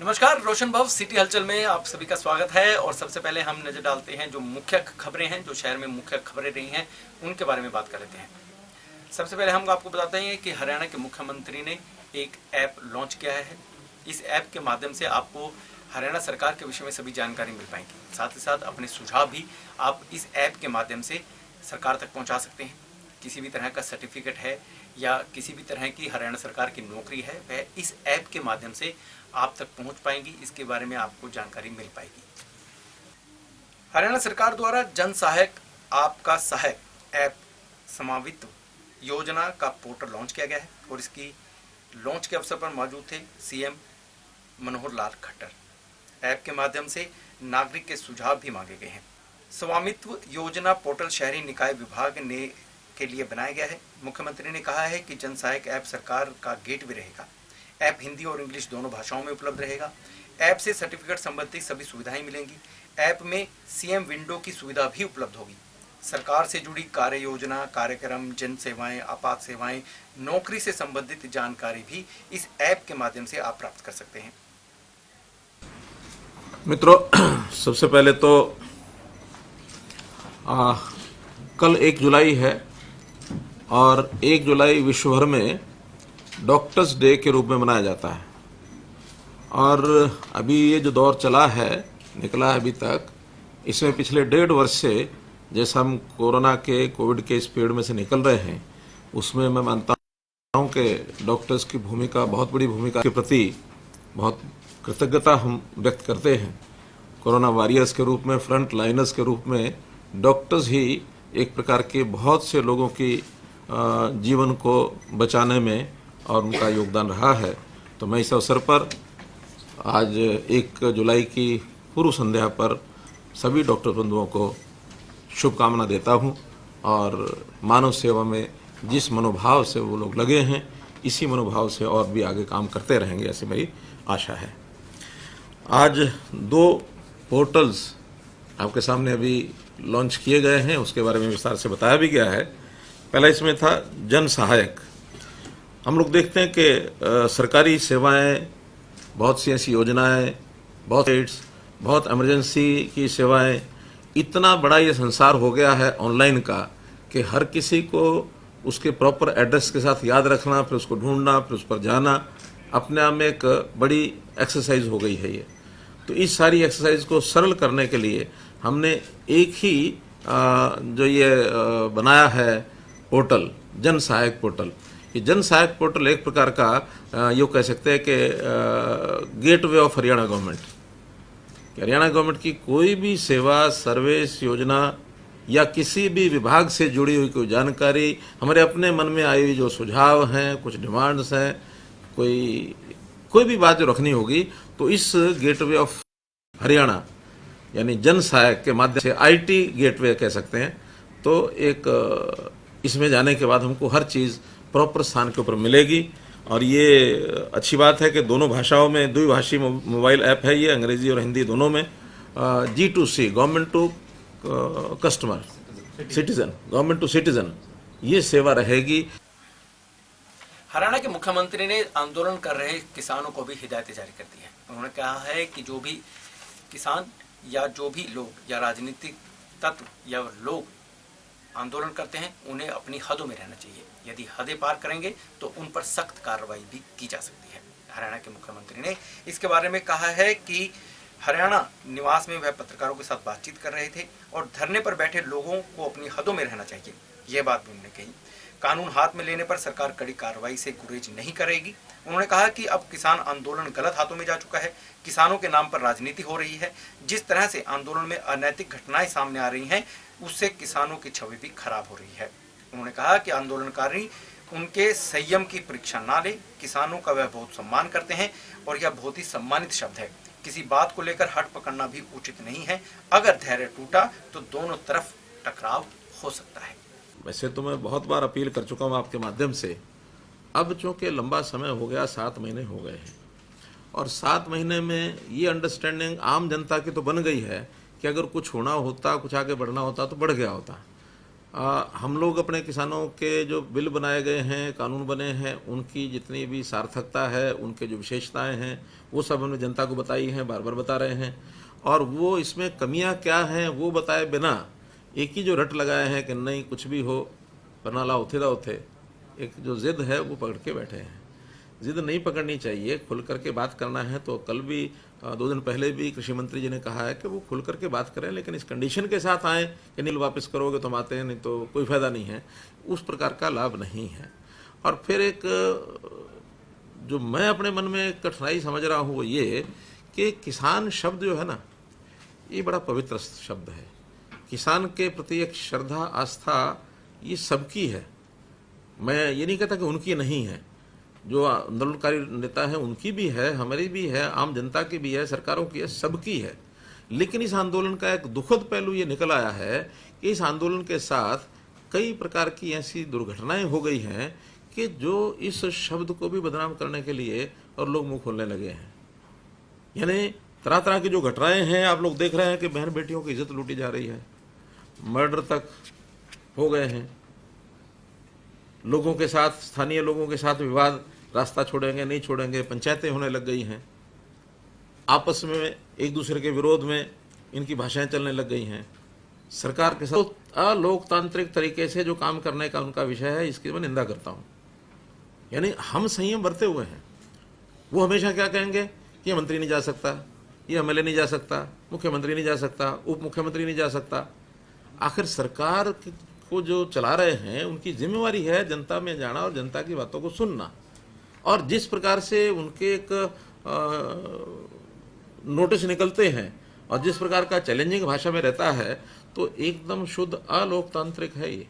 नमस्कार, रोशन भव सिटी हलचल में आप सभी का स्वागत है। और सबसे पहले हम नजर डालते हैं जो मुख्य खबरें हैं, जो शहर में मुख्य खबरें रही हैं, उनके बारे में बात कर लेते हैं। सबसे पहले हम आपको बताते हैं कि हरियाणा के मुख्यमंत्री ने एक ऐप लॉन्च किया है। इस ऐप के माध्यम से आपको हरियाणा सरकार के विषय में सभी जानकारी मिल पाएगी। साथ ही साथ अपने सुझाव भी आप इस ऐप के माध्यम से सरकार तक पहुँचा सकते हैं। किसी भी तरह का सर्टिफिकेट है या किसी भी तरह की हरियाणा सरकार की नौकरी है, वह इस ऐप के माध्यम से आप तक पहुंच पाएंगी। इसके बारे में आपको जानकारी मिल पाएगी। हरियाणा सरकार द्वारा जन सहायक आपका सहायक ऐप समावित योजना का पोर्टल लॉन्च किया गया है और इसकी लॉन्च के अवसर पर मौजूद थे सीएम मनोहर लाल खट्टर। ऐप के माध्यम से नागरिक के सुझाव भी मांगे गए हैं। स्वामित्व योजना पोर्टल शहरी निकाय विभाग ने के लिए बनाया गया है। मुख्यमंत्री ने कहा है कि जन सहायक ऐप सरकार का गेटवे रहेगा। ऐप हिंदी और इंग्लिश दोनों भाषाओं में उपलब्ध रहेगा। ऐप से सर्टिफिकेट संबंधी सभी सुविधाएं मिलेंगी। ऐप में सीएम विंडो की सुविधा भी उपलब्ध होगी। सरकार से जुड़ी कार्य योजना, कार्यक्रम, जन सेवाएं, आपात सेवाएं, नौकरी से संबंधित जानकारी भी इस ऐप के माध्यम से आप प्राप्त कर सकते हैं। मित्रों, सबसे पहले तो कल 1 जुलाई है और 1 जुलाई विश्व भर में डॉक्टर्स डे के रूप में मनाया जाता है। और अभी ये जो दौर चला है, निकला है अभी तक, इसमें पिछले 1.5 वर्ष से जैसे हम कोविड के इस पीरियड में से निकल रहे हैं, उसमें मैं मानता हूँ कि डॉक्टर्स की भूमिका, बहुत बड़ी भूमिका के प्रति बहुत कृतज्ञता हम व्यक्त करते हैं। कोरोना वॉरियर्स के रूप में, फ्रंट लाइनर्स के रूप में डॉक्टर्स ही एक प्रकार के बहुत से लोगों की जीवन को बचाने में और उनका योगदान रहा है। तो मैं इस अवसर पर आज 1 जुलाई की पूर्व संध्या पर सभी डॉक्टर बंधुओं को शुभकामना देता हूं और मानव सेवा में जिस मनोभाव से वो लोग लगे हैं, इसी मनोभाव से और भी आगे काम करते रहेंगे, ऐसी मेरी आशा है। आज 2 पोर्टल्स आपके सामने अभी लॉन्च किए गए हैं, उसके बारे में विस्तार से बताया भी गया है। पहला इसमें था जन सहायक। हम लोग देखते हैं कि सरकारी सेवाएं, बहुत सी ऐसी योजनाएं, बहुत इमरजेंसी की सेवाएं, इतना बड़ा ये संसार हो गया है ऑनलाइन का कि हर किसी को उसके प्रॉपर एड्रेस के साथ याद रखना, फिर उसको ढूंढना, फिर उस पर जाना, अपने आप में एक बड़ी एक्सरसाइज हो गई है ये। तो इस सारी एक्सरसाइज को सरल करने के लिए हमने एक ही जो ये बनाया है पोर्टल, जन सहायक पोर्टल। ये जन सहायक पोर्टल एक प्रकार का यूँ कह सकते हैं कि gateway of Haryana government. Haryana government की कोई भी सेवा, सर्विस, योजना या किसी भी विभाग से जुड़ी हुई कोई जानकारी, हमारे अपने मन में आई हुई जो सुझाव हैं, कुछ डिमांड्स हैं, कोई भी बात जो रखनी होगी, तो इस गेटवे ऑफ हरियाणा यानी जन सहायक के माध्यम से, आईटी गेटवे कह सकते हैं, तो एक इसमें जाने के बाद हमको हर चीज़ प्रॉपर स्थान के ऊपर मिलेगी। और ये अच्छी बात है कि दोनों भाषाओं में, द्विभाषी मोबाइल ऐप है ये, अंग्रेजी और हिंदी दोनों में। G2C, government to customer, citizen, government to citizen, ये सेवा रहेगी। हरियाणा के मुख्यमंत्री ने आंदोलन कर रहे किसानों को भी हिदायतें जारी कर दी है। उन्होंने कहा है कि जो भी किसान या जो भी लोग या राजनीतिक तत्व या लोग आंदोलन करते हैं, उन्हें अपनी हदों में रहना चाहिए। यदि हदें पार करेंगे तो उन पर सख्त कार्रवाई भी की जा सकती है। हरियाणा के मुख्यमंत्री ने इसके बारे में कहा है कि हरियाणा निवास में वह पत्रकारों के साथ बातचीत कर रहे थे और धरने पर बैठे लोगों को अपनी हदों में रहना चाहिए, यह बात भी उन्होंने कही। कानून हाथ में लेने पर सरकार कड़ी कार्रवाई से गुरेज नहीं करेगी। उन्होंने कहा कि अब किसान आंदोलन गलत हाथों में जा चुका है। किसानों के नाम पर राजनीति हो रही है। जिस तरह से आंदोलन में अनैतिक घटनाएं सामने आ रही हैं, उससे किसानों की छवि भी खराब हो रही है। उन्होंने कहा कि आंदोलनकारी उनके संयम की परीक्षा ना ले। किसानों का वह बहुत सम्मान करते हैं और यह बहुत ही सम्मानित शब्द है। किसी बात को लेकर हट पकड़ना भी उचित नहीं है। अगर धैर्य टूटा तो दोनों तरफ टकराव हो सकता है। वैसे तो मैं बहुत बार अपील कर चुका हूँ आपके माध्यम से। अब चूंकि लंबा समय हो गया, 7 महीने हो गए हैं, और 7 महीने में ये अंडरस्टैंडिंग आम जनता की तो बन गई है कि अगर कुछ होना होता, कुछ आगे बढ़ना होता तो बढ़ गया होता। हम लोग अपने किसानों के जो बिल बनाए गए हैं, कानून बने हैं, उनकी जितनी भी सार्थकता है, उनके जो विशेषताएं हैं, वो सब हमने जनता को बताई हैं, बार बार बता रहे हैं। और वो इसमें कमियां क्या हैं वो बताए बिना एक ही जो रट लगाए हैं कि नहीं कुछ भी हो बनाला उथे दा उथे, एक जो जिद है वो पकड़ के बैठे हैं। जिद नहीं पकड़नी चाहिए, खुल करके बात करना है। तो कल भी 2 दिन पहले भी कृषि मंत्री जी ने कहा है कि वो खुल करके बात करें, लेकिन इस कंडीशन के साथ आएँ कि नील वापस करोगे तो हम आते हैं, नहीं तो कोई फायदा नहीं है। उस प्रकार का लाभ नहीं है। और फिर एक जो मैं अपने मन में कठिनाई समझ रहा हूँ वो ये कि किसान शब्द जो है ना, ये बड़ा पवित्र शब्द है। किसान के प्रति एक श्रद्धा आस्था ये सबकी है। मैं ये नहीं कहता कि उनकी नहीं है, जो आंदोलनकारी नेता हैं उनकी भी है, हमारी भी है, आम जनता की भी है, सरकारों की है, सबकी है। लेकिन इस आंदोलन का एक दुखद पहलू ये निकल आया है कि इस आंदोलन के साथ कई प्रकार की ऐसी दुर्घटनाएं हो गई हैं कि जो इस शब्द को भी बदनाम करने के लिए और लोग मुंह खोलने लगे हैं। यानी तरह तरह की जो घटनाएं हैं, आप लोग देख रहे हैं कि बहन बेटियों की इज्जत लूटी जा रही है, मर्डर तक हो गए हैं, लोगों के साथ, स्थानीय लोगों के साथ विवाद, रास्ता छोड़ेंगे नहीं छोड़ेंगे, पंचायतें होने लग गई हैं, आपस में एक दूसरे के विरोध में इनकी भाषाएं चलने लग गई हैं। सरकार के साथ अलोकतांत्रिक तरीके से जो काम करने का उनका विषय है, इसकी मैं निंदा करता हूं। यानी हम संयम बरते हुए हैं। वो हमेशा क्या कहेंगे कि ये मंत्री नहीं जा सकता, ये एमएलए नहीं जा सकता, मुख्यमंत्री नहीं जा सकता, उप मुख्यमंत्री नहीं जा सकता। आखिर सरकार को जो चला रहे हैं उनकी जिम्मेवारी है जनता में जाना और जनता की बातों को सुनना। और जिस प्रकार से उनके एक नोटिस निकलते हैं और जिस प्रकार का चैलेंजिंग भाषा में रहता है, तो एकदम शुद्ध अलोकतांत्रिक है ये।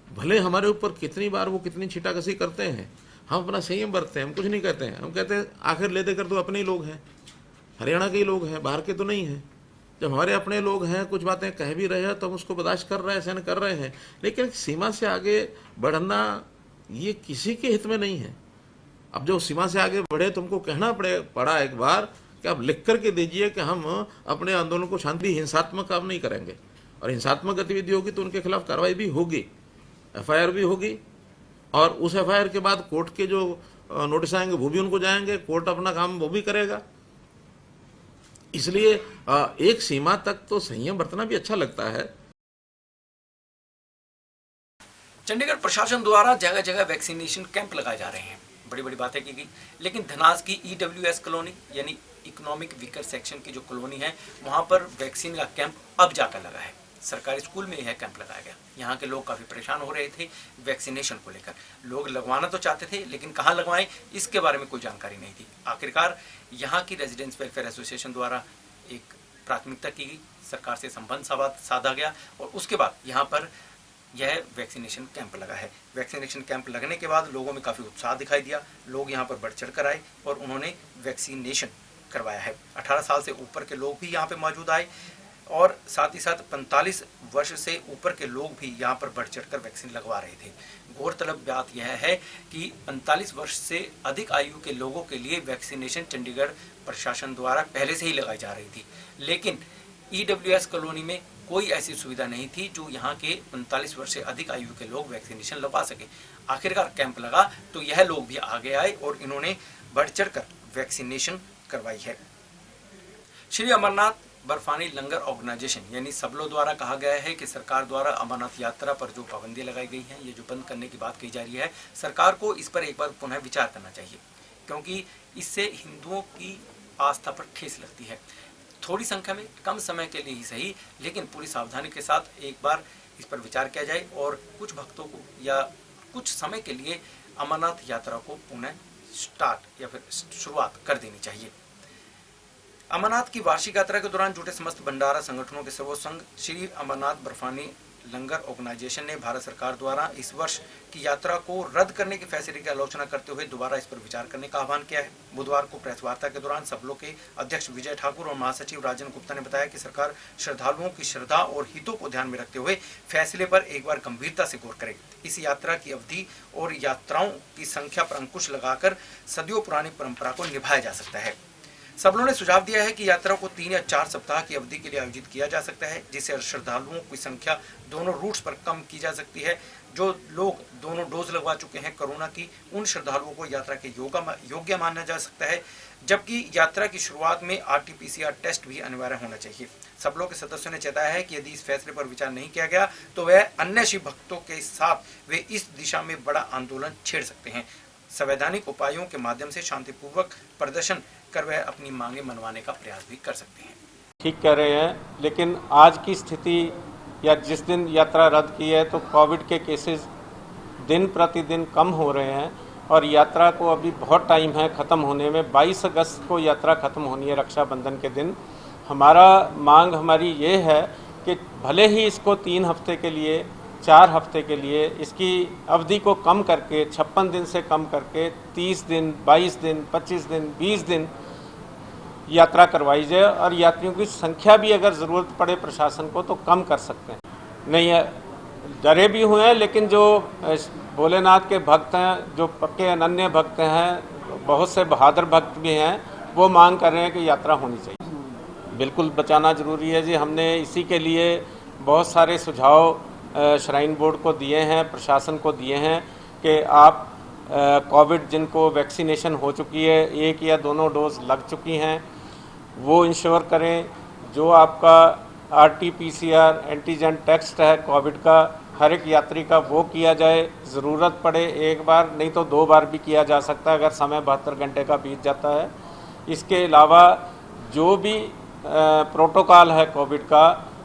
भले हमारे ऊपर कितनी बार वो कितनी छीटाकशी करते हैं, हम अपना संयम बरतते हैं, हम कुछ नहीं कहते हैं। हम कहते हैं आखिर ले देकर तो अपने ही लोग हैं, हरियाणा के ही लोग हैं, बाहर के तो नहीं हैं। जब हमारे अपने लोग हैं, कुछ बातें कह भी रहे हैं तो हम उसको बर्दाश्त कर रहे हैं, सहन कर रहे हैं। लेकिन सीमा से आगे बढ़ना ये किसी के हित में नहीं है। अब जो सीमा से आगे बढ़े, तुमको कहना पड़ा एक बार कि आप लिख करके दीजिए कि हम अपने आंदोलन को शांति, हिंसात्मक काम नहीं करेंगे, और हिंसात्मक गतिविधि होगी तो उनके खिलाफ कार्रवाई भी होगी, एफआईआर भी होगी। और उस एफआईआर के बाद कोर्ट के जो नोटिस आएंगे वो भी उनको जाएंगे, कोर्ट अपना काम वो भी करेगा। इसलिए एक सीमा तक तो संयम बरतना भी अच्छा लगता है। चंडीगढ़ प्रशासन द्वारा जगह जगह वैक्सीनेशन कैंप लगाए जा रहे हैं, बड़ी बड़ी बातें की गई। लेकिन धनास की ईडब्ल्यूएस कॉलोनी यानी इकोनॉमिक वीकर सेक्शन की जो कॉलोनी है, वहां पर वैक्सीन का कैंप अब जाकर लगा है। सरकारी स्कूल में यह कैंप लगाया गया। यहाँ के लोग काफ़ी परेशान हो रहे थे वैक्सीनेशन को लेकर। लोग लगवाना तो चाहते थे, लेकिन कहाँ लगवाएं इसके बारे में कोई जानकारी नहीं थी। आखिरकार यहाँ की रेजिडेंट्स वेलफेयर एसोसिएशन द्वारा एक प्राथमिकता की गई, सरकार से संबंध साधा गया और उसके बाद यहाँ पर यह वैक्सीनेशन कैंप लगा है। वैक्सीनेशन कैंप लगने के बाद लोगों में काफ़ी उत्साह दिखाई दिया। लोग यहाँ पर बढ़ चढ़ कर आए और उन्होंने वैक्सीनेशन करवाया है। 18 साल से ऊपर के लोग भी यहाँ पे मौजूद आए और साथ ही साथ 45 वर्ष से ऊपर के लोग भी यहाँ पर बढ़ चढ़कर वैक्सीन लगवा रहे थे। गौरतलब बात यह है कि 45 वर्ष से अधिक आयु के लोगों के लिए वैक्सीनेशन चंडीगढ़ प्रशासन द्वारा पहले से ही लगाई जा रही थी, लेकिन ईडब्ल्यूएस कॉलोनी में कोई ऐसी सुविधा नहीं थी जो यहाँ के 45 वर्ष से अधिक आयु के लोग वैक्सीनेशन लगवा सके। आखिरकार कैंप लगा तो यह लोग भी आगे आए और इन्होंने बढ़ चढ़कर वैक्सीनेशन करवाई है। श्री अमरनाथ बर्फानी लंगर ऑर्गेनाइजेशन यानी सबलों द्वारा कहा गया है कि सरकार द्वारा अमरनाथ यात्रा पर जो पाबंदियां लगाई गई हैं, ये जो बंद करने की बात कही जा रही है, सरकार को इस पर एक बार पुनः विचार करना चाहिए, क्योंकि इससे हिंदुओं की आस्था पर ठेस लगती है। थोड़ी संख्या में, कम समय के लिए ही सही, लेकिन पूरी सावधानी के साथ एक बार इस पर विचार किया जाए और कुछ भक्तों को या कुछ समय के लिए अमरनाथ यात्रा को पुनः स्टार्ट या फिर शुरुआत कर देनी चाहिए। अमरनाथ की वार्षिक यात्रा के दौरान जुटे समस्त भंडारा संगठनों के सर्वोच्च संघ श्री अमरनाथ बर्फानी लंगर ऑर्गेनाइजेशन ने भारत सरकार द्वारा इस वर्ष की यात्रा को रद्द करने के फैसले की आलोचना करते हुए दोबारा इस पर विचार करने का आह्वान किया है। बुधवार को प्रेस वार्ता के दौरान सबलों के अध्यक्ष विजय ठाकुर और महासचिव राजन गुप्ता ने बताया कि सरकार श्रद्धालुओं की श्रद्धा और हितों को ध्यान में रखते हुए फैसले पर एक बार गंभीरता से गौर करे। इस यात्रा की अवधि और यात्राओं की संख्या पर अंकुश लगाकर सदियों पुरानी परंपरा को निभाया जा सकता है। सबलों ने सुझाव दिया है कि यात्रा को 3 या 4 सप्ताह की अवधि के लिए आयोजित किया जा सकता है, जिससे श्रद्धालुओं की संख्या दोनों रूट्स पर कम की जा सकती है। जो लोग दोनों डोज लगवा चुके हैं कोरोना की, उन श्रद्धालुओं को यात्रा के योग्य माना जा सकता है, जबकि यात्रा की शुरुआत में RT-PCR टेस्ट भी अनिवार्य होना चाहिए। सबलों के सदस्यों ने चेताया है कि यदि इस फैसले पर विचार नहीं किया गया तो वह अन्य शिव भक्तों के साथ वे इस दिशा में बड़ा आंदोलन छेड़ सकते हैं। संवैधानिक उपायों के माध्यम से शांतिपूर्वक प्रदर्शन कर वह अपनी मांगे मनवाने का प्रयास भी कर सकते हैं। ठीक कह रहे हैं, लेकिन आज की स्थिति या जिस दिन यात्रा रद्द की है तो कोविड के केसेस दिन प्रतिदिन कम हो रहे हैं और यात्रा को अभी बहुत टाइम है ख़त्म होने में। 22 अगस्त को यात्रा ख़त्म होनी है, रक्षाबंधन के दिन। हमारी ये है कि भले ही इसको 3 हफ्ते के लिए, 4 हफ्ते के लिए इसकी अवधि को कम करके 56 दिन से कम करके 30 दिन, 22 दिन, 25 दिन, 20 दिन यात्रा करवाई जाए और यात्रियों की संख्या भी अगर ज़रूरत पड़े प्रशासन को तो कम कर सकते हैं। नहीं है, डरे भी हुए हैं, लेकिन जो भोलेनाथ के भक्त हैं, जो पक्के अनन्य भक्त हैं, बहुत से बहादुर भक्त भी हैं, वो मांग कर रहे हैं कि यात्रा होनी चाहिए। बिल्कुल बचाना ज़रूरी है जी। हमने इसी के लिए बहुत सारे सुझाव श्राइन बोर्ड को दिए हैं, प्रशासन को दिए हैं कि आप कोविड जिनको वैक्सीनेशन हो चुकी है, 1 या 2 डोज लग चुकी हैं, वो इंश्योर करें। जो आपका RT-PCR एंटीजन टेस्ट है कोविड का, हर एक यात्री का वो किया जाए। ज़रूरत पड़े 1 बार नहीं तो 2 बार भी किया जा सकता है अगर समय 72 घंटे का बीत जाता है। इसके अलावा जो भी प्रोटोकॉल है कोविड का,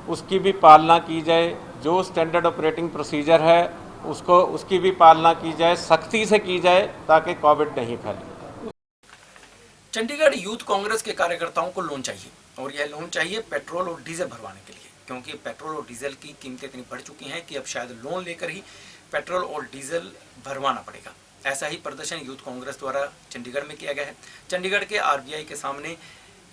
उसकी भी पालना की जाए। जो स्टैंडर्ड ऑपरेटिंग प्रोसीजर है उसकी भी पालना की जाए, सख्ती से की जाए ताकि कोविड नहीं फैले। चंडीगढ़ यूथ कांग्रेस के कार्यकर्ताओं को लोन चाहिए, और यह लोन चाहिए पेट्रोल और डीजल भरवाने के लिए, क्योंकि पेट्रोल और डीजल की कीमतें इतनी बढ़ चुकी हैं कि अब शायद लोन लेकर ही पेट्रोल और डीजल भरवाना पड़ेगा। ऐसा ही प्रदर्शन यूथ कांग्रेस द्वारा चंडीगढ़ में किया गया है। चंडीगढ़ के RBI के सामने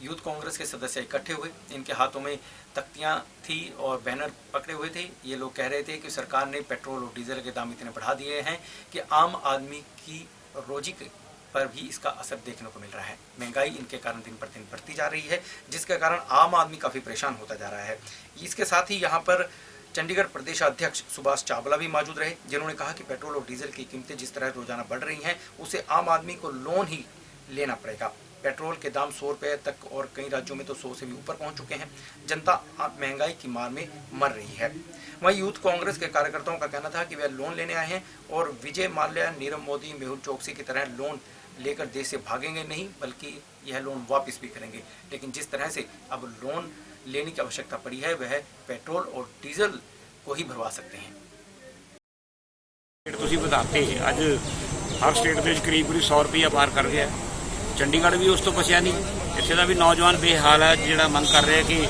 यूथ कांग्रेस के सदस्य इकट्ठे हुए। इनके हाथों में तख्तियां थी और बैनर पकड़े हुए थे। ये लोग कह रहे थे कि सरकार ने पेट्रोल और डीजल के दाम इतने बढ़ा दिए हैं कि आम आदमी की रोजी पर भी इसका असर देखने को मिल रहा है। महंगाई इनके कारण दिन पर दिन बढ़ती जा रही है, जिसके कारण आम आदमी काफ़ी परेशान होता जा रहा है। इसके साथ ही यहाँ पर चंडीगढ़ प्रदेश अध्यक्ष सुभाष चावला भी मौजूद रहे, जिन्होंने कहा कि पेट्रोल और डीजल की कीमतें जिस तरह रोजाना बढ़ रही हैं, उसे आम आदमी को लोन ही लेना पड़ेगा। पेट्रोल के दाम 100 रुपये तक और कई राज्यों में तो 100 से भी ऊपर पहुंच चुके हैं। जनता महंगाई की मार में मर रही है। वहीं यूथ कांग्रेस के कार्यकर्ताओं का कहना था कि वे लोन लेने आए हैं और विजय माल्या, नीरव मोदी, मेहुल चोकसी की तरह लोन लेकर देश से भागेंगे नहीं, बल्कि यह लोन वापस भी करेंगे। लेकिन जिस तरह से अब लोन लेने की आवश्यकता पड़ी है, वह पेट्रोल और डीजल को ही भरवा सकते हैं। ਤੁਸੀਂ ਵਧਾਤੇ ਅੱਜ ਹਰ ਸਟੇਟ ਦੇ ਵਿੱਚ ਕਰੀਬ 100 ਰੁਪਏ ਪਾਰ ਕਰ ਗਿਆ। ਚੰਡੀਗੜ੍ਹ ਵੀ ਉਸ ਤੋਂ ਬਚਿਆ ਨਹੀਂ। ਇੱਥੇ ਦਾ ਵੀ ਨੌਜਵਾਨ ਬੇਹਾਲ ਹੈ, ਜਿਹੜਾ ਮੰਗ ਕਰ ਰਿਹਾ ਕਿ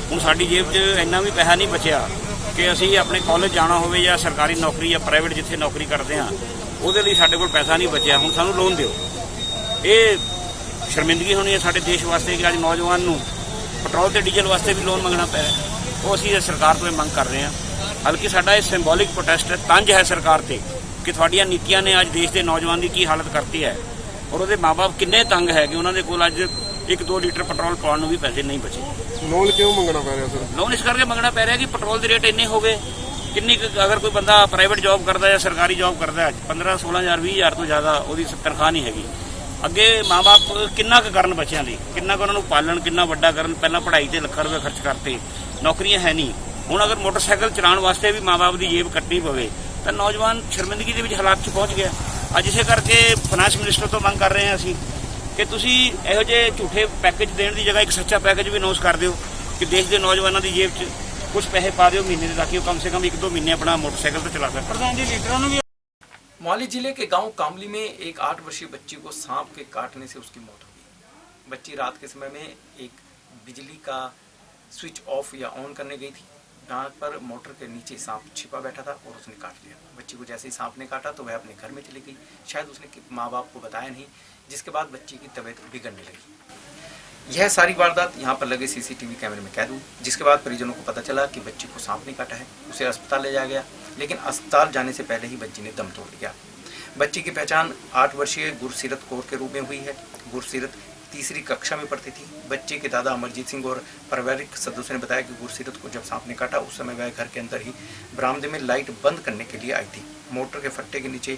ਹੁਣ ਸਾਡੀ ਜੇਬ 'ਚ ਇੰਨਾ ਵੀ ਪੈਸਾ ਨਹੀਂ ਬਚਿਆ ਕਿ ਅਸੀਂ ਆਪਣੇ ਕਾਲਜ ਜਾਣਾ ਹੋਵੇ ਜਾਂ ਸਰਕਾਰੀ ਨੌਕਰੀ ਜਾਂ ਪ੍ਰਾਈਵੇਟ ਜਿੱਥੇ ਨੌਕਰੀ ਕਰਦੇ ਹਾਂ ਉਹਦੇ ਲਈ ਸਾਡੇ ਕੋਲ ਪੈਸਾ ਨਹੀਂ ਬਚਿਆ। ਹੁਣ ਸਾਨੂੰ ਲੋਨ ਦਿਓ। ਇਹ ਸ਼ਰਮਿੰਦਗੀ ਹੋਣੀ ਹੈ ਸਾਡੇ ਦੇਸ਼ ਵਾਸਤੇ ਕਿ ਅੱਜ ਨੌਜਵਾਨ ਨੂੰ ਪੈਟਰੋਲ ਤੇ ਡੀਜ਼ਲ ਵਾਸਤੇ ਵੀ ਲੋਨ ਮੰਗਣਾ ਪੈ ਰਿਹਾ। ਉਹ ਅਸੀਂ ਸਰਕਾਰ ਤੋਂ ਮੰਗ ਕਰ ਰਹੇ ਹਾਂ। ਹਲਕੀ ਸਾਡਾ ਇਹ ਸਿੰਬੋਲਿਕ ਪ੍ਰੋਟੈਸਟ ਹੈ, ਤੰਜ ਹੈ ਸਰਕਾਰ ਤੇ ਕਿ ਤੁਹਾਡੀਆਂ ਨੀਤੀਆਂ ਨੇ ਅੱਜ ਦੇਸ਼ ਦੇ ਨੌਜਵਾਨ ਦੀ ਕੀ ਹਾਲਤ ਕਰਤੀ ਹੈ ਔਰ ਉਹਦੇ ਮਾਪੇ ਕਿੰਨੇ ਤੰਗ ਹੈ ਕਿ ਉਹਨਾਂ ਦੇ ਕੋਲ ਅੱਜ 1-2 ਲੀਟਰ ਪੈਟਰੋਲ ਪਾਉਣ ਨੂੰ ਵੀ ਪੈਸੇ ਨਹੀਂ ਬਚੇ। ਲੋਨ ਕਿਉਂ ਮੰਗਣਾ ਪੈ ਰਿਹਾ ਸਰ? ਲੋਨ ਇਸ ਕਰਕੇ ਮੰਗਣਾ ਪੈ ਰਿਹਾ ਕਿ ਪੈਟਰੋਲ ਦੇ ਰੇਟ ਇੰਨੇ ਹੋ ਗਏ। ਕਿੰਨੀ ਅਗਰ ਕੋਈ ਬੰਦਾ ਪ੍ਰਾਈਵੇਟ ਜੌਬ ਕਰਦਾ ਜਾਂ ਸਰਕਾਰੀ ਜੌਬ ਕਰਦਾ 15-16,000 20,000 ਤੋਂ ਜ਼ਿਆਦਾ ਉਹਦੀ ਤਨਖਾਹ ਨਹੀਂ ਹੈਗੀ। ਅੱਗੇ ਮਾਪੇ ਕਿੰਨਾ ਕੁ ਕਰਨ ਬੱਚਿਆਂ ਲਈ, ਕਿੰਨਾ ਕੁ ਉਹਨਾਂ ਨੂੰ ਪਾਲਣ, ਕਿੰਨਾ ਵੱਡਾ ਕਰਨ। ਪਹਿਲਾਂ ਪੜ੍ਹਾਈ ਤੇ ਲੱਖਾਂ ਰੁਪਏ ਖਰਚ ਕਰਤੇ, ਨੌਕਰੀਆਂ ਹੈ ਨਹੀਂ। ਹੁਣ ਅਗਰ ਮੋਟਰਸਾਈਕਲ ਚਲਾਉਣ ਵਾਸਤੇ ਵੀ ਮਾਪੇ ਦੀ ਜੇਬ ਕੱਟਣੀ ਪਵੇ ਤਾਂ ਨੌਜਵਾਨ ਸ਼ਰਮਿੰਦਗੀ ਦੇ ਵਿੱਚ ਹਾਲਾਤ 'ਚ ਪਹੁੰਚ ਗਿਆ। ਅੱਜ ਇਸੇ ਕਰਕੇ ਫਾਈਨੈਂਸ ਮਿਨਿਸਟਰ ਤੋਂ ਮੰਗ ਕਰ ਰਹੇ ਹਾਂ ਅਸੀਂ ਕਿ ਤੁਸੀਂ ਇਹੋ ਜਿਹੇ ਝੂਠੇ ਪੈਕੇਜ ਦੇਣ ਦੀ ਜਗ੍ਹਾ ਇੱਕ ਸੱਚਾ ਪੈਕੇਜ ਵੀ ਅਨਾਉਂਸ ਕਰ ਦਿਓ ਕਿ ਦੇਸ਼ ਦੇ ਨੌਜਵਾਨਾਂ ਦੀ ਜੇਬ 'ਚ ਕੁਝ ਪੈਸੇ ਪਾ ਦਿਓ ਮਹੀਨੇ ਦੇ, ताकि वो कम से कम 1-2 महीने अपना मोटरसाइकिल तो चला सकते। प्रधान जी लीडरों ने भी। मोहाली जिले के गांव कामली में एक 8 वर्षीय बच्ची को सांप के काटने से उसकी मौत हो गई। बच्ची रात के समय में एक बिजली का स्विच ऑफ या ऑन करने गई थी, जहाँ पर मोटर के नीचे सांप छिपा बैठा था और उसने काट लिया। बच्ची को जैसे ही सांप ने काटा तो वह अपने घर में चली गई। शायद उसने माँ बाप को बताया नहीं, जिसके बाद बच्ची की तबीयत बिगड़ने लगी। यह सारी वारदात यहाँ पर लगे CCTV कैमरे में कैद हुई, जिसके बाद परिजनों को पता चला कि बच्ची को सांप ने काटा है। उसे अस्पताल ले जाया गया, लेकिन अस्पताल जाने से पहले ही बच्ची ने दम तोड़ दिया। बच्ची की पहचान 8 वर्षीय गुरसीरत कौर के रूप में हुई है। गुरसीरत तीसरी कक्षा में पढ़ती थी। बच्चे के दादा अमरजीत सिंह और पारिवारिक सदस्यों ने बताया कि गुरसीरत को जब सांप ने काटा उस समय वह घर के अंदर ही बरामदे में लाइट बंद करने के लिए आई थी। मोटर के फट्टे के नीचे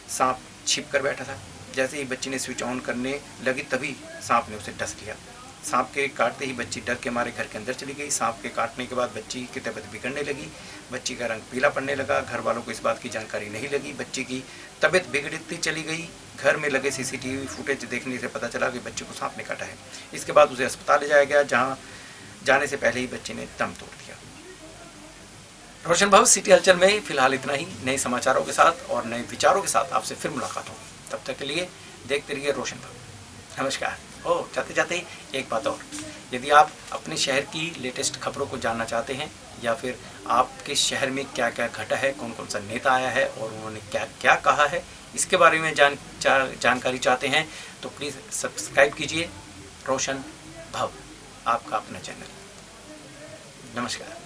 सांप छिप कर बैठा था। जैसे ही बच्ची ने स्विच ऑन करने लगी तभी सांप ने उसे डस लिया। सांप के काटते ही बच्ची डर के मारे घर के अंदर चली गई। सांप के काटने के बाद बच्ची की तबीयत बिगड़ने लगी। बच्ची का रंग पीला पड़ने लगा। घर वालों को इस बात की जानकारी नहीं लगी। बच्ची की तबीयत बिगड़ती चली गई। घर में लगे सीसीटीवी फुटेज देखने से पता चला कि बच्चे को सांप ने काटा है। इसके बाद उसे अस्पताल ले जाया गया, जहां जाने से पहले ही बच्चे ने दम तोड़ दिया। रोशन भाव सिटी हलचल में फिलहाल इतना ही। नए समाचारों के साथ और नए विचारों के साथ आपसे फिर मुलाकात होगी। तब तक के लिए देखते रहिए रोशन भाव। नमस्कार। जाते जाते एक बात और, यदि आप अपने शहर की लेटेस्ट खबरों को जानना चाहते हैं या फिर आपके शहर में क्या क्या घटा है, कौन कौन सा नेता आया है और उन्होंने क्या क्या कहा है, इसके बारे में जानकारी चाहते हैं तो प्लीज़ सब्सक्राइब कीजिए रोशन भव, आपका अपना चैनल। नमस्कार।